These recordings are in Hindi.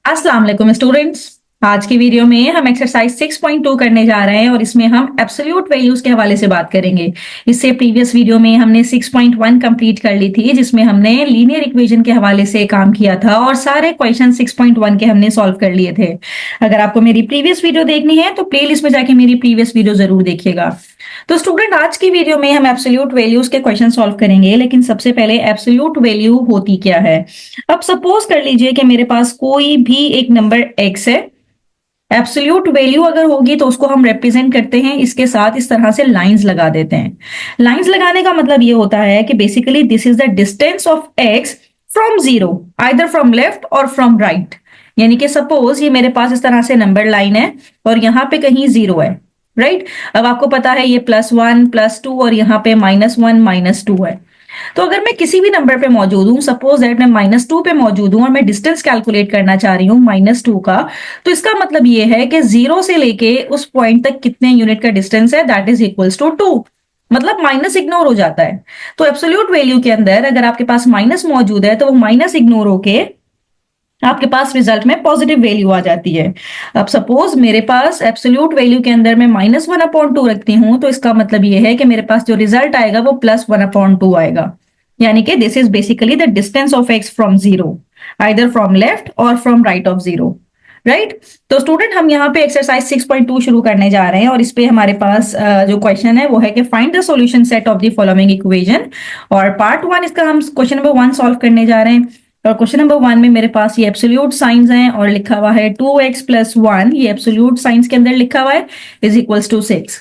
अस्सलाम वालेकुम स्टूडेंट्स। आज की वीडियो में हम एक्सरसाइज 6.2 करने जा रहे हैं और इसमें हम एब्सोल्यूट वैल्यूज के हवाले से बात करेंगे। इससे प्रीवियस वीडियो में हमने 6.1 कंप्लीट कर ली थी, जिसमें हमने लीनियर इक्वेशन के हवाले से काम किया था और सारे क्वेश्चन 6.1 के हमने सॉल्व कर लिए थे। अगर आपको मेरी प्रीवियस वीडियो देखनी है तो प्लेलिस्ट में जाके मेरी प्रीवियस वीडियो जरूर देखिएगा। तो स्टूडेंट, आज की वीडियो में हम एब्सोल्यूट वैल्यूज के क्वेश्चन सॉल्व करेंगे, लेकिन सबसे पहले एब्सोल्यूट वैल्यू होती क्या है। अब सपोज कर लीजिए कि मेरे पास कोई भी एक नंबर x है। एब्सोल्यूट वैल्यू अगर होगी तो उसको हम रिप्रेजेंट करते हैं इसके साथ इस तरह से लाइंस लगा देते हैं। लाइंस लगाने का मतलब ये होता है कि basically this is the distance of x from zero, either from left और फ्रॉम राइट। यानी कि सपोज ये मेरे पास इस तरह से नंबर लाइन है और यहाँ पे कहीं जीरो है, राइट। अब आपको पता है ये +1 +2 और यहाँ पे -1 -2 है। तो अगर मैं किसी भी नंबर पे मौजूद हूं, सपोज दैट मैं -2 पे मौजूद हूं और मैं डिस्टेंस कैलकुलेट करना चाह रही हूं -2 का, तो इसका मतलब ये है कि जीरो से लेके उस पॉइंट तक कितने यूनिट का डिस्टेंस है, दैट इज इक्वल्स टू 2। मतलब माइनस इग्नोर हो जाता है। तो एब्सोल्यूट वैल्यू के अंदर अगर आपके पास माइनस मौजूद है तो वो माइनस इग्नोर होके आपके पास रिजल्ट में पॉजिटिव वैल्यू आ जाती है। अब सपोज मेरे पास एब्सोल्यूट वैल्यू के अंदर मैं -1/2 रखती हूं, तो इसका मतलब ये है कि मेरे पास जो रिजल्ट आएगा वो +1/2 आएगा। यानी कि this is basically the distance of x from zero, either from left और from right of zero, right. तो स्टूडेंट, हम यहाँ पे एक्सरसाइज 6.2 शुरू करने जा रहे हैं और इस पे हमारे पास जो क्वेश्चन है वो है कि find the solution set of the following equation. और पार्ट 1 इसका हम क्वेश्चन नंबर 1 सॉल्व करने जा रहे हैं। और क्वेश्चन नंबर 1 में मेरे पास ये एब्सोल्यूट साइंस हैं और लिखा हुआ है 2x + 1, ये एब्सोल्यूट साइंस के अंदर लिखा हुआ है, इज इक्वल्स टू 6।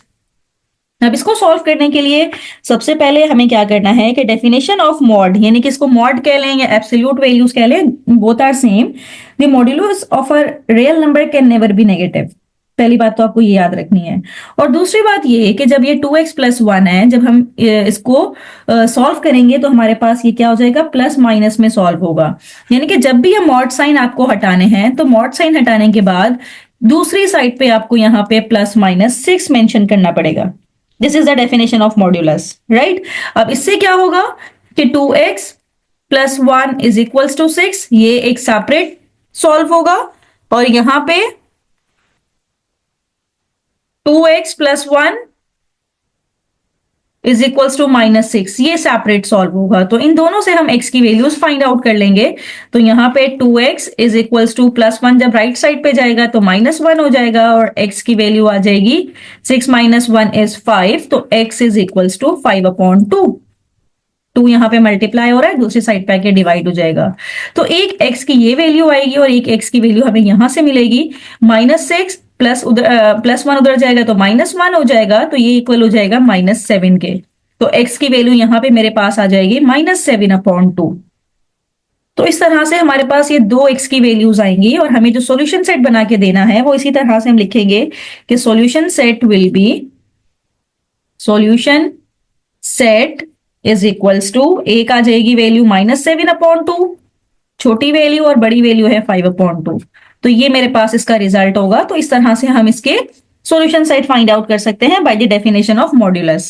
अब इसको सॉल्व करने के लिए सबसे पहले हमें क्या करना है कि डेफिनेशन ऑफ मॉड, यानी कि इसको मॉड कह लें या एब्सोल्यूट वैल्यूज कह लें, both are same. The modulus of a real number can never be negative. पहली बात तो आपको ये याद रखनी है। और दूसरी बात ये है कि जब ये 2x + 1 है, जब हम इसको सॉल्व करेंगे तो हमारे पास ये क्या हो जाएगा, प्लस माइनस में सॉल्व होगा। यानी कि जब भी ये मॉड साइन आपको हटाने हैं तो मॉड साइन हटाने के बाद दूसरी साइड पे आपको यहाँ पे +-6 मेंशन करना पड़ेगा। This is the definition of modulus, right. अब इससे क्या होगा कि 2x + 1 इज इक्वल्स टू 6, ये एक सेपरेट सॉल्व होगा। और यहां पे 2x + 1 इज इक्वल्स टू -6, ये सेपरेट सॉल्व होगा। तो इन दोनों से हम x की वैल्यूज फाइंड आउट कर लेंगे। तो यहाँ पे 2x इज इक्वल्स टू +1 जब राइट साइड पे जाएगा तो -1 हो जाएगा और x की वैल्यू आ जाएगी 6 - 1 इज 5, तो x इज इक्वल्स टू 5/2। 2 यहाँ पे मल्टीप्लाई हो रहा है, दूसरी साइड पे आके डिवाइड हो जाएगा। तो एक x की ये वैल्यू आएगी और एक x की वैल्यू हमें यहां से मिलेगी। -6 प्लस उधर +1 उधर जाएगा तो -1 हो जाएगा, तो ये इक्वल हो जाएगा -7 के। तो x की वैल्यू यहाँ पे मेरे पास आ जाएगी -7/2। तो इस तरह से हमारे पास ये दो x की वैल्यूज आएंगी और हमें जो सॉल्यूशन सेट बना के देना है वो इसी तरह से हम लिखेंगे कि solution set will be, solution set is equals to, एक आ जाएगी वैल्यू -7/2, छोटी वैल्यू, और बड़ी वैल्यू है 5/2। तो ये मेरे पास इसका रिजल्ट होगा। तो इस तरह से हम इसके सॉल्यूशन सेट फाइंड आउट कर सकते हैं bye the definition of modulus.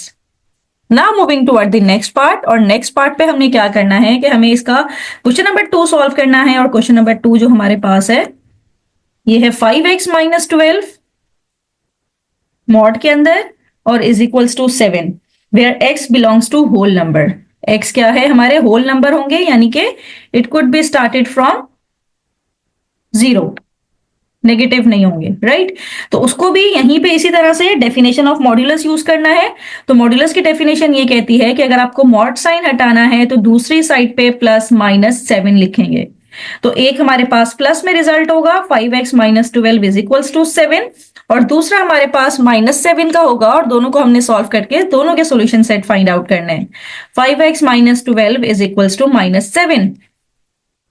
Now moving toward the next part. और नेक्स्ट पार्ट पे हमने क्या करना है कि हमें इसका क्वेश्चन नंबर 2 सॉल्व करना है। और क्वेश्चन नंबर 2 जो हमारे पास है ये है 5x - 12 मॉड के अंदर और is equals to 7, where x belongs to whole number. x क्या है, हमारे होल नंबर होंगे, यानी कि it could be started from zero, negative नहीं होंगे, राइट। तो उसको भी यहीं पे इसी तरह से डेफिनेशन ऑफ मॉड्यूलस यूज करना है। तो मॉड्यूलस की डेफिनेशन ये कहती है कि अगर आपको मॉड साइन हटाना है तो दूसरी साइड पे +-7 लिखेंगे। तो एक हमारे पास प्लस में रिजल्ट होगा 5x - 12 इज इक्वल्स टू 7, और दूसरा हमारे पास -7 का होगा और दोनों को हमने सॉल्व करके दोनों के सॉल्यूशन सेट फाइंड आउट करने हैं। 5x - 12 is equals to -7।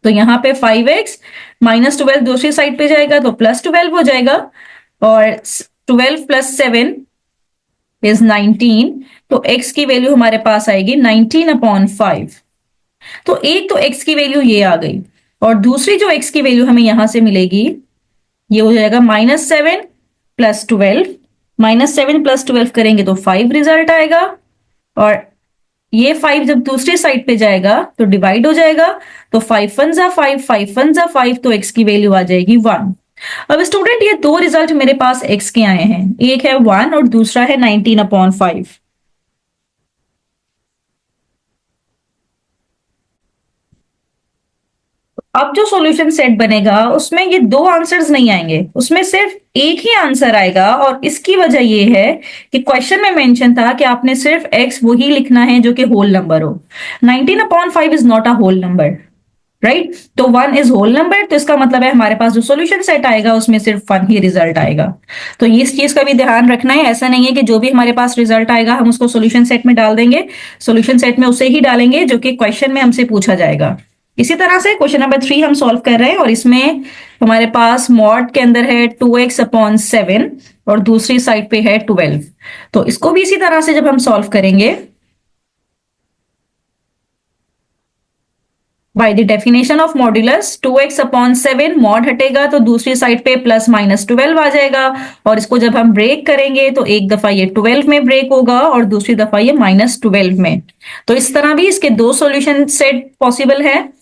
तो यहाँ पे 5x - 12 दूसरी साइड पे जाएगा तो +12 हो जाएगा, और 12 + 7 इज 19। तो x की वैल्यू हमारे पास आएगी 19/5। तो एक तो x की वैल्यू ये आ गई, और दूसरी जो x की वैल्यू हमें यहां से मिलेगी ये हो जाएगा -7 + 12। -7 + 12 करेंगे तो 5 रिजल्ट आएगा, और ये 5 जब दूसरी साइड पे जाएगा तो डिवाइड हो जाएगा, तो 5 1 जा 5, 5 1 जा 5, तो x की वैल्यू आ जाएगी 1। अब स्टूडेंट ये दो रिजल्ट मेरे पास x के आए हैं, एक है 1 और दूसरा है 19/5। अब जो सॉल्यूशन सेट बनेगा उसमें ये दो आंसर्स नहीं आएंगे, उसमें सिर्फ एक ही आंसर आएगा। और इसकी वजह ये है कि क्वेश्चन में मेंशन था कि आपने सिर्फ x वही लिखना है जो कि होल नंबर हो। 19/5 is not a whole number, right? तो 1 इज होल नंबर, तो इसका मतलब है हमारे पास जो सॉल्यूशन सेट आएगा उसमें सिर्फ 1 ही रिजल्ट आएगा। तो ये इस चीज का भी ध्यान रखना है, ऐसा नहीं है कि जो भी हमारे पास रिजल्ट आएगा हम उसको सॉल्यूशन सेट में डाल देंगे। सॉल्यूशन सेट में उसे ही डालेंगे जो कि क्वेश्चन में हमसे पूछा जाएगा। इसी तरह से क्वेश्चन नंबर 3 हम सॉल्व कर रहे हैं और इसमें हमारे पास मॉड के अंदर है 2x/7 और दूसरी साइड पे है 12। तो इसको भी इसी तरह से जब हम सॉल्व करेंगे, bye the definition of modulus 2x/7 mod हटेगा तो दूसरी साइड पे +-12 आ जाएगा। और इसको जब हम ब्रेक करेंगे तो एक दफा ये 12 में ब्रेक होगा और दूसरी दफा ये -12 में। तो इस तरह भी इसके दो सॉल्यूशन सेट पॉसिबल है।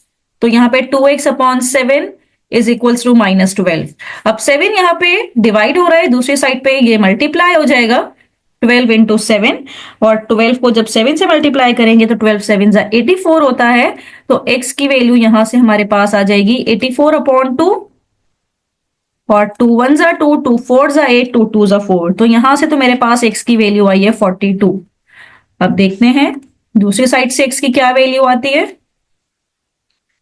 तो यहाँ पे 2x/7 इज इक्वल्स टू -12। अब 7 यहाँ पे डिवाइड हो रहा है, दूसरी साइड पे ये मल्टीप्लाई हो जाएगा 12 इंटू 7, और 12 को जब 7 से मल्टीप्लाई करेंगे तो 12 7 जा 84 होता है। तो x की वैल्यू यहां से हमारे पास आ जाएगी 84/2, और 2 1 जा 2, 2 4 जा 8, 2 2 जा 4। तो यहां से तो मेरे पास x की वैल्यू आई है 42। अब देखते हैं दूसरी साइड से x की क्या वैल्यू आती है।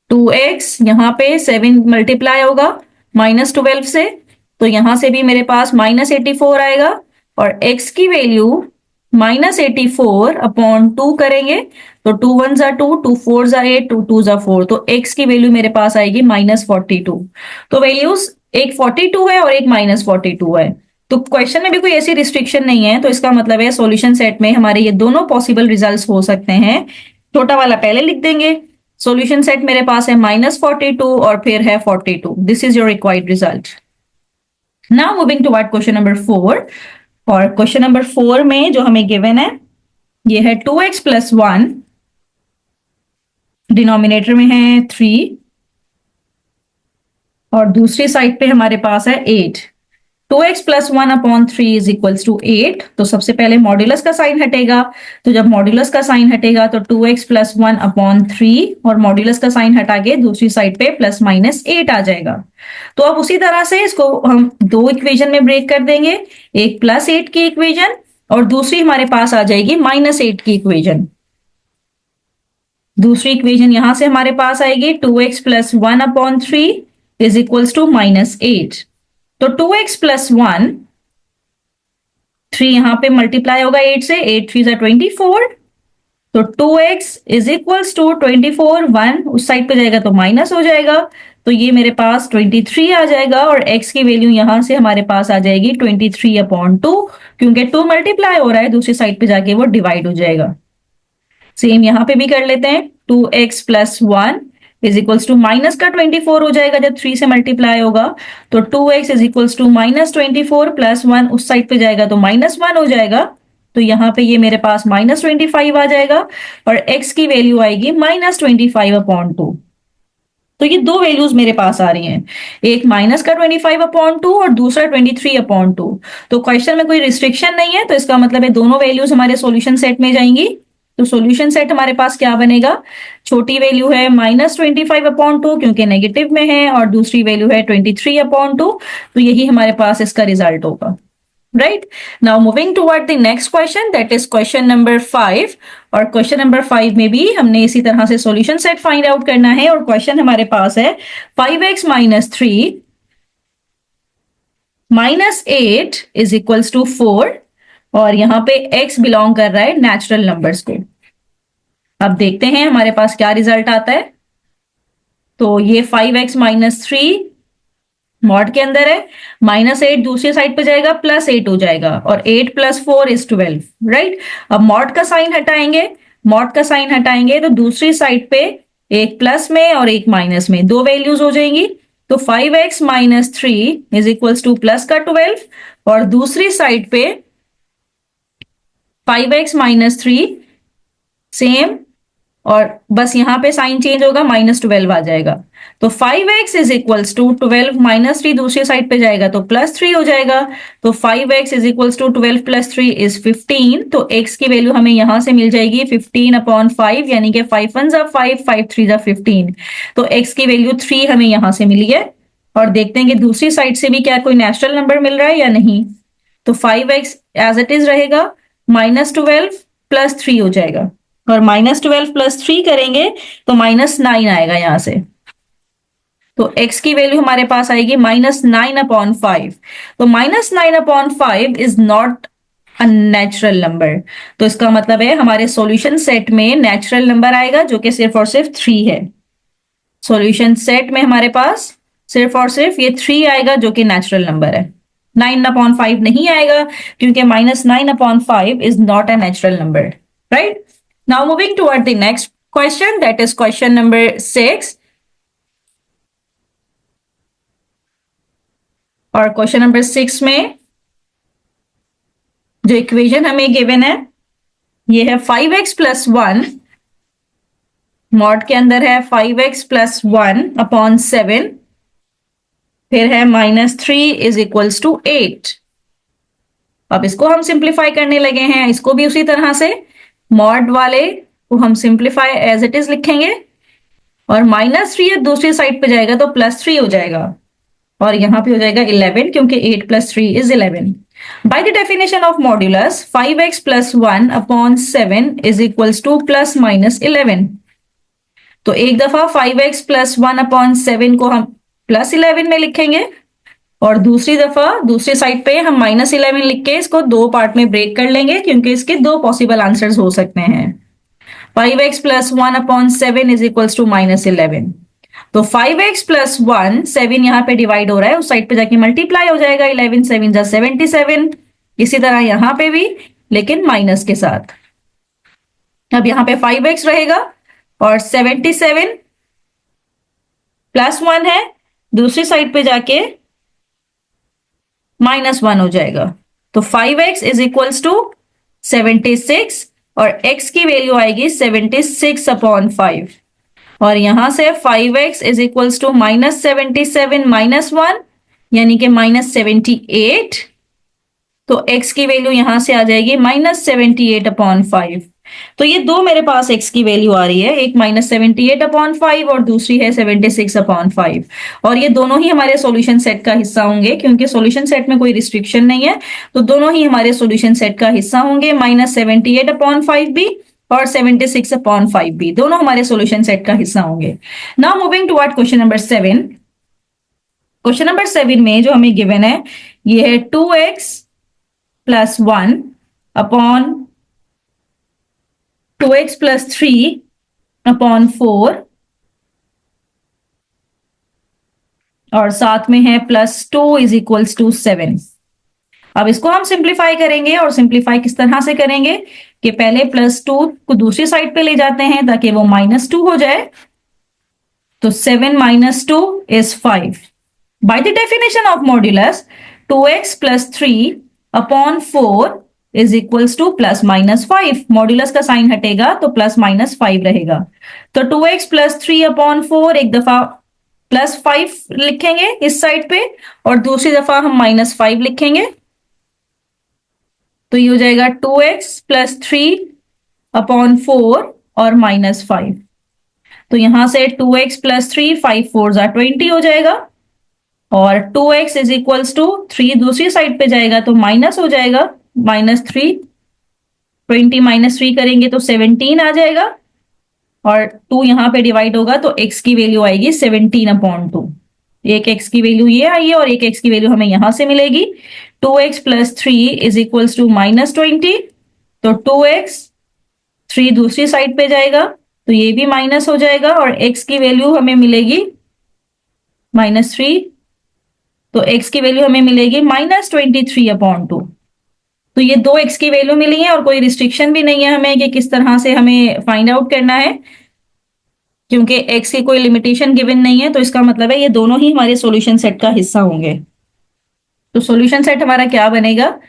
2x यहाँ पे 7 मल्टीप्लाई होगा -12 से, तो यहां से भी मेरे पास -84 आएगा। और x की वैल्यू -84/2 करेंगे तो 2 1 जा 2, 2 4 जा 8, 2 2 जा 4। तो x की वैल्यू मेरे पास आएगी -42। तो वैल्यूज एक 42 है और एक -42 है। तो क्वेश्चन में भी कोई ऐसी रिस्ट्रिक्शन नहीं है, तो इसका मतलब है सॉल्यूशन सेट में हमारे ये दोनों पॉसिबल रिजल्ट्स हो सकते हैं। छोटा वाला पहले लिख देंगे। सॉल्यूशन सेट मेरे पास है -42 और फिर है 42। This is your required result. Now moving toward question number 4। और क्वेश्चन नंबर 4 में जो हमें गिवन है ये है 2x+1, डिनोमिनेटर में है 3 और दूसरी साइड पे हमारे पास है 8। 2x+1/3 is equals to 8। तो सबसे पहले मॉड्यूलस का साइन हटेगा, तो जब मॉड्यूलस का साइन हटेगा तो 2x+1/3 और मॉड्यूलस का साइन हटा के दूसरी साइड पे +-8 आ जाएगा। तो अब उसी तरह से इसको हम दो इक्वेशन में ब्रेक कर देंगे, एक +8 की इक्वेशन और दूसरी हमारे पास आ जाएगी -8 की इक्वेशन। दूसरी इक्वेशन यहां से हमारे पास आएगी 2x+1/3 इज इक्वल्स टू -8। तो 2x+1, 3 यहां पे मल्टीप्लाई होगा 8 से, 8 3 जा 24। तो 2x इज इक्वल्स टू 24, 1 उस साइड पे जाएगा तो माइनस हो जाएगा, तो ये मेरे पास 23 आ जाएगा। और x की वैल्यू यहां से हमारे पास आ जाएगी 23/2, क्योंकि 2 मल्टीप्लाई हो रहा है दूसरी साइड पे जाके वो डिवाइड हो जाएगा। सेम यहां पे भी कर लेते हैं। 2x+1 is equals to minus का 24 हो जाएगा जब 3 से मल्टीप्लाई होगा, तो 2x इज इक्वल्स टू -24 +1 उस साइड पे जाएगा तो -1 हो जाएगा। तो यहाँ पे ये मेरे पास -25 आ जाएगा और x की वैल्यू आएगी -25/2। तो ये दो वैल्यूज मेरे पास आ रही हैं, एक माइनस का 25/2 और दूसरा 23/2। तो क्वेश्चन में कोई रिस्ट्रिक्शन नहीं है, तो इसका मतलब है दोनों वैल्यूज हमारे सॉल्यूशन सेट में जाएंगी। तो सॉल्यूशन सेट हमारे पास क्या बनेगा, छोटी वैल्यू है -25/2 क्योंकि नेगेटिव में है, और दूसरी वैल्यू है 23/2। तो यही हमारे पास इसका रिजल्ट होगा। Right, now moving toward the next question, that is question number 5। और क्वेश्चन नंबर 5 में भी हमने इसी तरह से सॉल्यूशन सेट फाइंड आउट करना है। और क्वेश्चन हमारे पास है 5x - 3 -8 इज इक्वल्स टू 4, और यहां पे x बिलोंग कर रहा है नेचुरल नंबर्स को। अब देखते हैं हमारे पास क्या रिजल्ट आता है। तो ये 5x - 3 मॉड के अंदर है, -8 दूसरी साइड पे जाएगा +8 हो जाएगा, और 8 + 4 इज 12। राइट, अब मॉड का साइन हटाएंगे, मॉड का साइन हटाएंगे तो दूसरी साइड पे एक प्लस में और एक माइनस में दो वैल्यूज हो जाएंगी। तो 5x - 3 is equals two plus का 12, और दूसरी साइड पे 5x - 3 सेम, और बस यहाँ पे साइन चेंज होगा, -12 आ जाएगा। तो 5x इज इक्वल्स टू 12 -3 दूसरी साइड पे जाएगा तो +3 हो जाएगा। तो 5x is equals to 12 + 3 is 15। तो x की वैल्यू हमें यहां से मिल जाएगी 15/5, यानी कि 5 1 जा 5, 5 3 जा 15। तो x की वैल्यू 3 हमें यहां से मिली है। और देखते हैं कि दूसरी साइड से भी क्या कोई नेचुरल नंबर मिल रहा है या नहीं। तो 5x एज इट इज रहेगा, -12 + 3 हो जाएगा, और -12 + 3 करेंगे तो -9 आएगा यहां से। तो x की वैल्यू हमारे पास आएगी -9/5। तो -9/5 is not a natural number. तो इसका मतलब है हमारे सॉल्यूशन सेट में नेचुरल नंबर आएगा जो कि सिर्फ और सिर्फ 3 है। सॉल्यूशन सेट में हमारे पास सिर्फ और सिर्फ ये 3 आएगा जो कि नेचुरल नंबर है। 9/5 नहीं आएगा, क्योंकि -9/5 is not a natural number, right. Now moving toward the next question, that is question number 6। और क्वेश्चन नंबर 6 में जो इक्वेशन हमें गिवन है, ये है 5x + 1, मॉड के अंदर है 5x + 1/7, फिर है -3 इज इक्वल्स टू 8। अब इसको हम सिंप्लीफाई करने लगे हैं, इसको भी उसी तरह से मॉड वाले को हम सिंप्लीफाई एज इट इज लिखेंगे, और -3 दूसरी साइड पे जाएगा तो +3 हो जाएगा, और यहाँ पे हो जाएगा 11, क्योंकि 8 + 3 is 11। By the definition of modulus 5x + 1/7 is equals to ±11। तो एक दफा 5x + 1/7 को हम +11 में लिखेंगे, और दूसरी दफा दूसरी साइड पे हम -11 लिख के इसको दो पार्ट में ब्रेक कर लेंगे, क्योंकि इसके दो पॉसिबल आंसर्स हो सकते हैं। 5x + 1/7 is equals to -11। तो 5x + 1, 7 यहाँ पे डिवाइड हो रहा है, उस साइड पे जाके मल्टीप्लाई हो जाएगा, 11 7 जा 77। इसी तरह यहाँ पे भी, लेकिन माइनस के साथ। अब यहाँ पे 5x रहेगा, और 77 +1 है, दूसरी साइड पे जाके -1 हो जाएगा। तो 5x इज इक्वल्स टू 76, और x की वैल्यू आएगी 76/5। और यहां से 5x इज इक्वल्स टू -77 -1, यानी कि -78। तो x की वैल्यू यहां से आ जाएगी -78/5। तो ये दो मेरे पास x की वैल्यू आ रही है, एक -78/5 और दूसरी है 76/5। और ये दोनों ही हमारे सॉल्यूशन सेट का हिस्सा होंगे, क्योंकि सॉल्यूशन सेट में कोई रिस्ट्रिक्शन नहीं है, तो दोनों ही हमारे सॉल्यूशन सेट का हिस्सा होंगे। -78/5 भी और 76/5 भी दोनों हमारे सॉल्यूशन सेट का हिस्सा होंगे। Now moving toward question number 7। Question number 7 में जो हमें गिवन है, ये है 2x + 1/2x + 3/4, और साथ में है +2 इज इक्वल्स टू 7। अब इसको हम सिंप्लीफाई करेंगे, और सिंप्लीफाई किस तरह से करेंगे कि पहले +2 को दूसरी साइड पे ले जाते हैं ताकि वो -2 हो जाए। तो 7 - 2 is 5। By the definition of modulus 2x + 3/4 is equals to +-5। Modulus का साइन हटेगा तो +-5 रहेगा। तो 2x + 3/4 एक दफा +5 लिखेंगे इस साइड पे, और दूसरी दफा हम -5 लिखेंगे। तो ये हो जाएगा 2x + 3/4 और -5। तो यहां से 2x + 3, 5 4 जा 20 हो जाएगा, और 2x इज इक्वल्स टू 3 दूसरी साइड पे जाएगा तो माइनस हो जाएगा, -3, 20 - 3 करेंगे तो 17 आ जाएगा, और 2 यहाँ पे डिवाइड होगा तो x की वैल्यू आएगी 17/2। एक x की वैल्यू ये आई है, और एक x की वैल्यू हमें यहां से मिलेगी। 2x + 3 is equals to -20। तो 2x, 3 दूसरी साइड पे जाएगा तो ये भी माइनस हो जाएगा, और x की वैल्यू हमें मिलेगी -3। तो x की वैल्यू हमें मिलेगी -23/2। तो ये दो x की वैल्यू मिली है, और कोई रिस्ट्रिक्शन भी नहीं है हमें कि किस तरह से हमें फाइंड आउट करना है, क्योंकि x की कोई लिमिटेशन गिवन नहीं है। तो इसका मतलब है ये दोनों ही हमारे सॉल्यूशन सेट का हिस्सा होंगे। तो सॉल्यूशन सेट हमारा क्या बनेगा?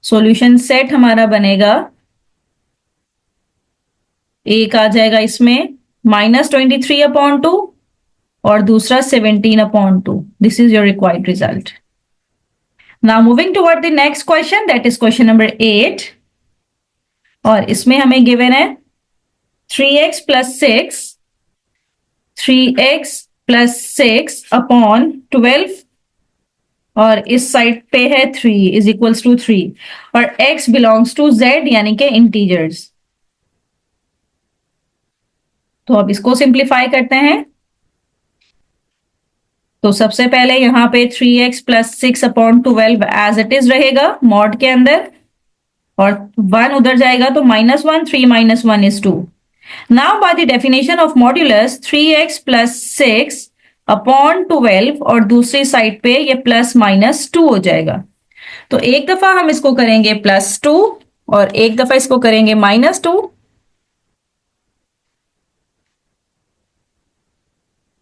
सॉल्यूशन सेट हमारा बनेगा एक आ जाएगा इसमें -23/2 और दूसरा 17/2. This is your required result. Now moving toward the next question, that is question number 8. और इसमें हमें गिवन है 3x plus 6 3x plus 6 upon 12 और इस साइड पे है 3 इज इक्वल्स टू 3 और x बिलोंग्स टू z यानी कि इंटीजर्स. तो अब इसको सिंप्लीफाई करते हैं. तो सबसे पहले यहाँ पे 3x plus 6/12 as it is रहेगा मॉड के अंदर और 1 उधर जाएगा तो -1, 3 - 1 is 2. Now by the definition of modulus 3x plus 6/12 और दूसरी साइड पे ये +-2 हो जाएगा. तो एक दफा हम इसको करेंगे +2 और एक दफा इसको करेंगे -2.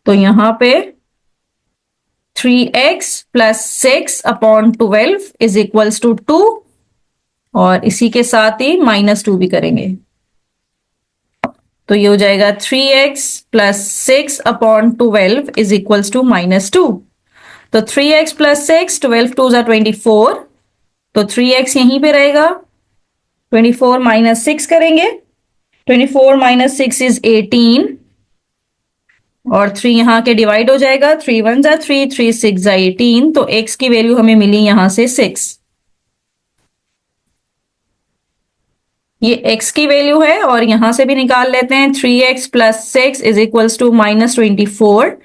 तो यहां पे 3x plus 6/12 is equals to 2 और इसी के साथ ही -2 भी करेंगे. तो ये हो जाएगा 3x plus 6/12 is equals to -2. तो 3x प्लस 6, 12 2 ज़ा 24. तो 3x यहीं पे रहेगा. 24 - 6 करेंगे. 24 - 6 इज 18 और 3 यहाँ के डिवाइड हो जाएगा. 3 1 ज़ा 3, 3 6 ज़ा 18. तो x की वैल्यू हमें मिली यहां से 6. ये x की वैल्यू है और यहां से भी निकाल लेते हैं. 3x plus 6 is equals to -24.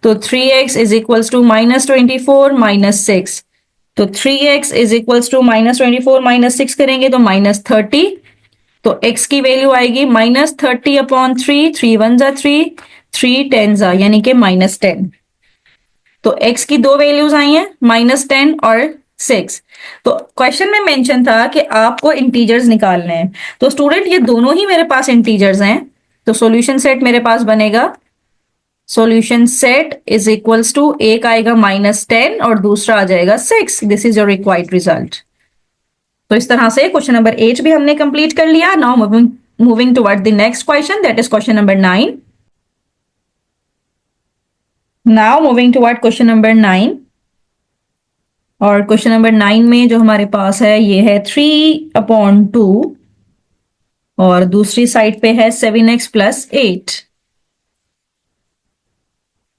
तो 3x इज इक्वल्स टू -24 - 6. तो 3x इज इक्वल्स टू -24 - 6 करेंगे तो -30. तो x की वैल्यू आएगी -30/3. 3 1 ज़ा 3, 3 10 ज़ा यानी कि -10. तो x की दो वैल्यूज आई हैं -10 और 6. तो क्वेश्चन में मेंशन था कि आपको इंटीजर्स निकालने हैं. तो स्टूडेंट ये दोनों ही मेरे पास इंटीजर्स हैं. तो सॉल्यूशन सेट मेरे पास बनेगा. Solution set is equals to एक आएगा -10 और दूसरा आ जाएगा 6. This is your required result. तो इस तरह से क्वेश्चन नंबर 8 भी हमने कंप्लीट कर लिया. Now moving toward the next question, that is question number 9. Now moving toward question number 9. और क्वेश्चन नंबर 9 में जो हमारे पास है ये है 3/2 और दूसरी साइड पे है 7x प्लस 8.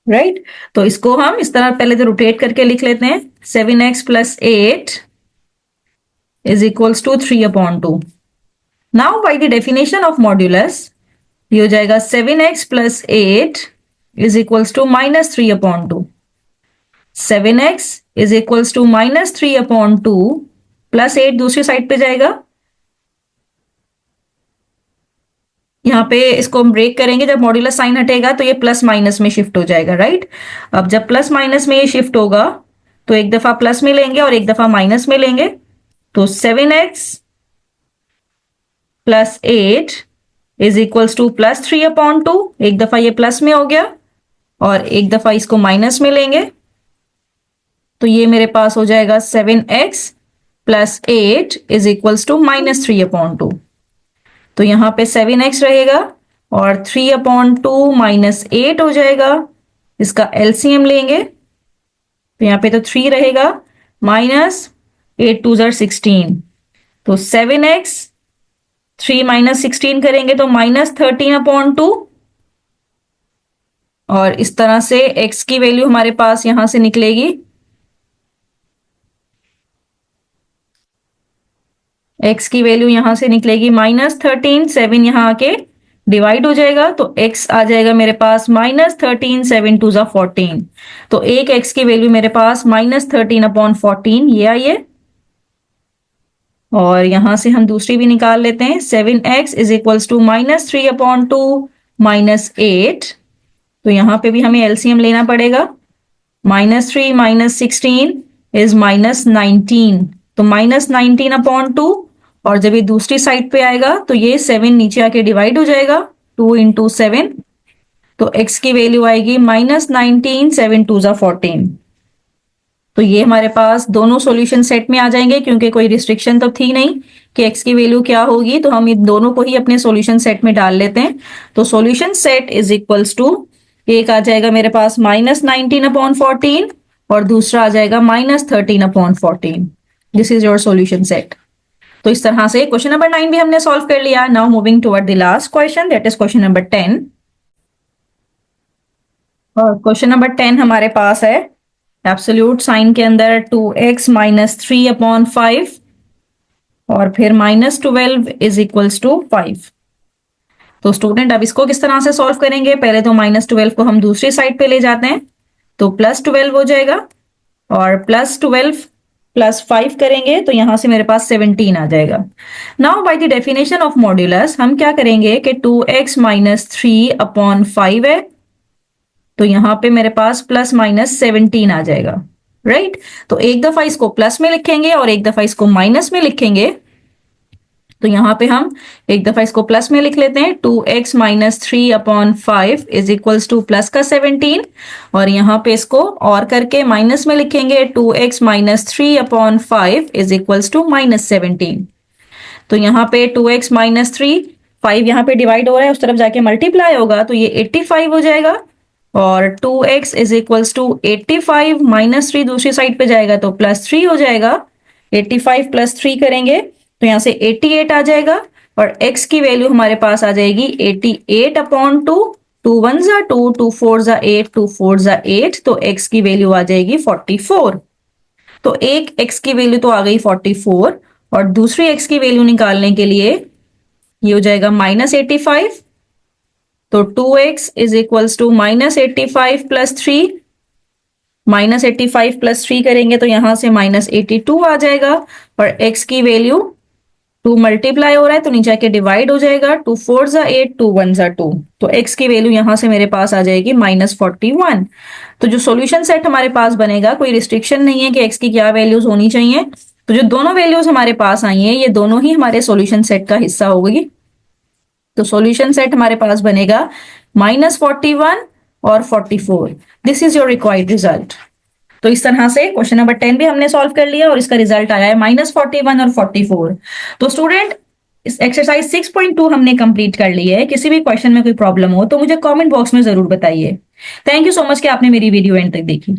राइट. तो इसको हम इस तरह पहले तो रोटेट करके लिख लेते हैं. 7x plus 8 is equals to 3/2. Now by the definition of modulus ये हो जाएगा 7x plus 8 is equals to -3/2. 7x is equals to -3/2 plus 8 दूसरी साइड पे जाएगा. यहाँ पे इसको हम ब्रेक करेंगे. जब मॉड्यूलस साइन हटेगा तो ये प्लस माइनस में शिफ्ट हो जाएगा. राइट. अब जब प्लस माइनस में ये शिफ्ट होगा तो एक दफा प्लस में लेंगे और एक दफा माइनस में लेंगे. तो 7x plus 8 is equals to +3/2. एक दफा ये प्लस में हो गया और एक दफा इसको माइनस में लेंगे. तो ये मेरे पास हो जाएगा 7x plus 8 is equals to -3/2. तो यहां पे 7x रहेगा और 3/2 माइनस 8 हो जाएगा. इसका एलसीएम लेंगे तो यहाँ पे तो 3 रहेगा -8 2 ज़ा 16. तो 7x 3 - 16 करेंगे तो -13/2 और इस तरह से x की वैल्यू हमारे पास यहां से निकलेगी. x की वैल्यू यहां से निकलेगी -13. 7 यहां आके डिवाइड हो जाएगा तो x आ जाएगा मेरे पास -13 7 2 ज़ा 14. तो एक x की वैल्यू मेरे पास -13/14 ये आई है. और यहां से हम दूसरी भी निकाल लेते हैं. 7x is equals to -3/2 -8. तो यहां पे भी हमें एलसीएम लेना पड़ेगा. -3 - 16 इज -19. तो -19/2 और जब ये दूसरी साइड पे आएगा तो ये 7 नीचे आके डिवाइड हो जाएगा. 2 × 7. तो x की वैल्यू आएगी -19 7 2 ज़ा 14. तो ये हमारे पास दोनों सॉल्यूशन सेट में आ जाएंगे, क्योंकि कोई रिस्ट्रिक्शन तो थी नहीं कि x की वैल्यू क्या होगी, तो हम इन दोनों को ही अपने सॉल्यूशन सेट में डाल लेते हैं। तो solution set is equals to, एक आ जाएगा मेरे पास -19/14 और दूसरा आ जाएगा -13/14। This is your solution set. तो इस तरह से क्वेश्चन नंबर 9 भी हमने सॉल्व कर लिया। Now moving toward the last question, that is question number 10। और क्वेश्चन नंबर 10 हमारे पास है एब्सोल्यूट साइन के अंदर 2x - 3/5 और फिर -12 इज इक्वल्स टू 5। तो स्टूडेंट अब इसको किस तरह से सॉल्व करेंगे, पहले तो -12 को हम दूसरी साइड पे ले जाते हैं, तो +12 हो जाएगा और +12 +5 करेंगे तो यहां से मेरे पास 17 आ जाएगा। Now by the definition of modulus हम क्या करेंगे कि 2x - 3/5 है, तो यहां पे मेरे पास +-17 आ जाएगा, राइट। तो एक दफा इसको प्लस में लिखेंगे और एक दफा इसको माइनस में लिखेंगे। तो यहां पे हम एक दफा इसको प्लस में लिख लेते हैं, 2x - 3/5 is equals two plus का 17, और यहां पे इसको और करके माइनस में लिखेंगे, 2x - 3/5 इज इक्वल्स टू -17। तो यहाँ पे 2x - 3, 5 यहाँ पे डिवाइड हो रहा है, उस तरफ जाके मल्टीप्लाई होगा तो ये 85 हो जाएगा, और 2x इज इक्वल्स टू 85 -3 दूसरी साइड पे जाएगा तो +3 हो जाएगा। 85 +3 करेंगे तो यहाँ से 88 आ जाएगा, और x की वैल्यू हमारे पास आ जाएगी 88/2। 2 1 जा 2, 2 4 जा 8, 2 4 जा 8, तो x की वैल्यू आ जाएगी 44। तो एक x की वैल्यू तो आ गई 44, और दूसरी x की वैल्यू निकालने के लिए ये हो जाएगा -85। तो 2x इज इक्वल्स टू -85 +3, -85 +3 करेंगे तो यहां से -82 आ जाएगा, और x की वैल्यू 2 मल्टीप्लाई हो रहा है तो नीचे आके डिवाइड हो जाएगा, 2 4 जा 8, 2 1 जा 2, तो x की वैल्यू यहां से मेरे पास आ जाएगी -41। तो जो सॉल्यूशन सेट हमारे पास बनेगा, कोई रिस्ट्रिक्शन नहीं है कि x की क्या वैल्यूज होनी चाहिए, तो जो दोनों वैल्यूज हमारे पास आई हैं ये दोनों ही हमारे सॉल्यूशन सेट का हिस्सा होगी। तो सॉल्यूशन सेट हमारे पास बनेगा -41 और 44। This is your required result. तो इस तरह से क्वेश्चन नंबर 10 भी हमने सॉल्व कर लिया और इसका रिजल्ट आया है -41 और 44। तो स्टूडेंट इस एक्सरसाइज 6.2 हमने कंप्लीट कर ली है। किसी भी क्वेश्चन में कोई प्रॉब्लम हो तो मुझे कमेंट बॉक्स में जरूर बताइए। थैंक यू सो मच कि आपने मेरी वीडियो एंड तक देखी।